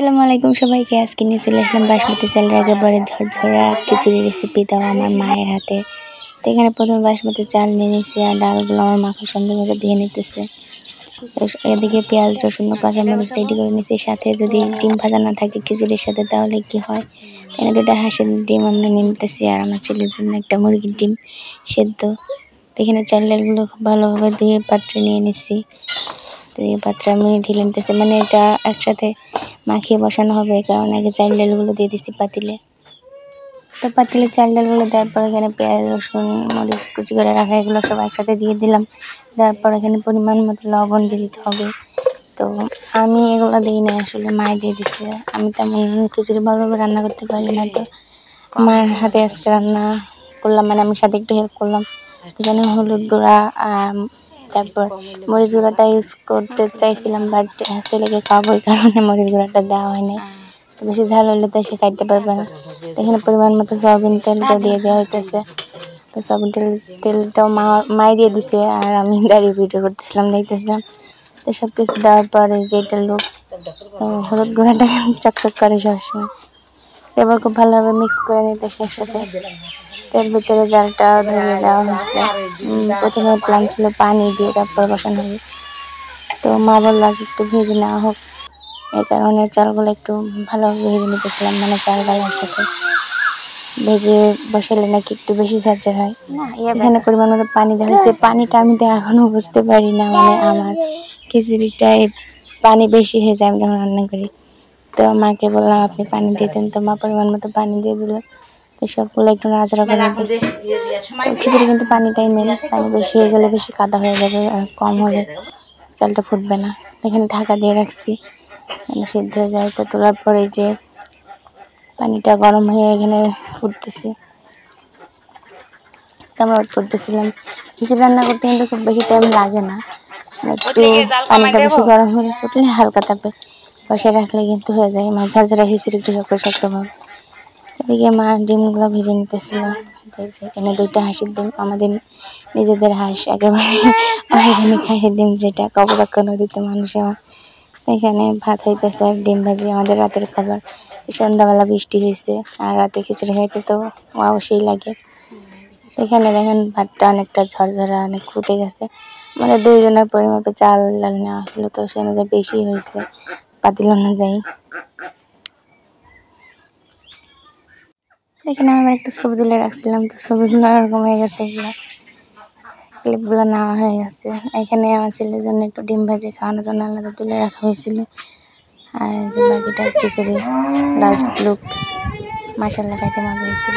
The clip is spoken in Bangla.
আসসালামু আলাইকুম সবাইকে। আজকে নিয়ে চলে আসলাম বাসমতি চালের একেবারে ঝরঝরা খিচুড়ি রেসিপি দেওয়া আমার মায়ের হাতে। তো এখানে প্রথমে বাসমতি চাল নিয়ে নিয়েছি আর ডালগুলো আমার মাকে সুন্দর করে দিয়ে নিতেছে। এদিকে পেঁয়াজ রসুন কাঁচামরিচ রেডি করে নিচ্ছি। সাথে যদি ডিম ভাজা না থাকে খিচুড়ির সাথে তাহলে কি হয়, এখানে দুটো হাঁসের ডিম আমরা নিয়ে নিতেছি আর আমার ছেলের জন্য একটা মুরগির ডিম সেদ্ধ। তো এখানে চাল ডালগুলো খুব ভালোভাবে ধুয়ে পাত্রে নিয়ে নিচ্ছি। তো এই পাত্রে আমি ঢেলে নিতেছি, মানে এটা একসাথে মাখিয়ে বসানো হবে, কারণ আগে চাল ডালগুলো দিয়ে দিচ্ছি পাতিলে। তো পাতিলে চাল ডালগুলো দেওয়ার পর এখানে পেঁয়াজ রসুন মরিচ কুচি করে রাখা এগুলো সব একসাথে দিয়ে দিলাম। দেওয়ার পর এখানে পরিমাণ মতো লবণ দিয়ে দিতে হবে। তো আমি এগুলো দিই না, আসলে মায় দিয়ে দিচ্ছে। আমি তেমন খিচুড়ি ভালোভাবে রান্না করতে পারি না, তো আমার হাতে আজকে রান্না করলাম, মানে আমি সাথে একটু হেল্প করলাম। এখানে হলুদ গুঁড়া আর তারপর মরিচ গুঁড়াটা ইউজ করতে চাইছিলাম, বাট ছেলেকে খাওয়াবো এই কারণে মরিচ গুঁড়াটা দেওয়া হয়নি। তো বেশি ঝাল হলে তো সে খাইতে পারবে না। তো এখানে পরিমাণ মতো সয়াবিন তেলটা দিয়ে দেওয়া হইতেছে। তো সয়াবিন তেলটাও মাই দিয়ে দিছে আর আমি দাঁড়িয়ে ভিডিও করতেছিলাম, দেখতেছিলাম। তো সব কিছু দেওয়ার পরে যেটা লোক হলুদ গুঁড়াটা চকচক করে সবসময়, এবার খুব ভালোভাবে মিক্স করে নিতেছি একসাথে। এর ভিতরে জালটা ধরিয়ে দেওয়া হয়েছে। প্রথমে প্ল্যান ছিল পানি দিয়ে তারপর বসানো হবে, তো মা বলল একটু ভেজে নেওয়া হোক, এই কারণে চালগুলো একটু ভালোভাবে ভেজে নিতেছিলাম, মানে চাল ডালের সাথে ভেজে বসালে নাকি একটু বেশি ঝারঝার হয়। এখানে পরিমাণ মতো পানি দেওয়া হয়েছে। পানিটা আমি তো এখনও বুঝতে পারি না, মানে আমার খিচুড়িটায় পানি বেশি হয়ে যায় আমি যখন রান্না করি। তো মাকে বললাম আপনি পানি দিয়ে দেন, তো মা পরিমাণ মতো পানি দিয়ে দিল। তো সবগুলো একটু নাড়াচাড়া করে নিতেছি। তো খিচুড়ি কিন্তু পানিটাই মেন, পানি বেশি হয়ে গেলে বেশি কাদা হয়ে যাবে, আর কম হলে চালটা ফুটবে না। এখানে ঢাকা দিয়ে রাখছি সিদ্ধ হয়ে যায়। তো তোলার পরে যে পানিটা গরম হয়ে এখানে ফুটতেছে, তো আমরা ওয়েট করতেছিলাম। খিচুড়ি রান্না করতে কিন্তু খুব বেশি টাইম লাগে না, একটু পানিটা বেশি গরম হলে ফুটলে হালকা তাপে বসে রাখলে কিন্তু হয়ে যায়। মাছ ঝারঝারা খিচুড়ি একটু শক্ত শক্তভাবে। এদিকে মা ডিমগুলো ভেজে নিতেছিল। এখানে দুইটা হাঁসের ডিম, আমাদের নিজেদের হাঁস, একেবারে অর্গানিক হাঁসের ডিম, যেটা কপোতাক্ষ নদীতে মানুষে। এখানে ভাত হইতেছে আর ডিম ভাজি আমাদের রাতের খাবার। সন্ধ্যাবেলা বৃষ্টি হয়েছে আর রাতে খিচুড়ি খাইতে তো অবশ্যই লাগে। এখানে দেখেন ভাতটা অনেকটা ঝরঝরা, অনেক ফুটে গেছে। আমাদের দুইজনের পরিমাপে চাল ডাল নেওয়া ছিল, তো সে অনুযায়ী বেশি হয়েছে পাতিল অনুযায়ী। এখানে আমি একটা ছবি তুলে রাখছিলাম, তো ছবিগুলো এরকম হয়ে গেছে, এগুলো ক্লিপগুলো নেওয়া হয়ে গেছে। এখানে আমার ছেলের জন্য একটু ডিম ভাজি খাওয়ানোর জন্য আলাদা তুলে রাখা হয়েছিল। আর যে বাকিটা খিচুড়ি লাস্ট লুক, মাশাআল্লাহ খাইতে মজা হয়েছিল।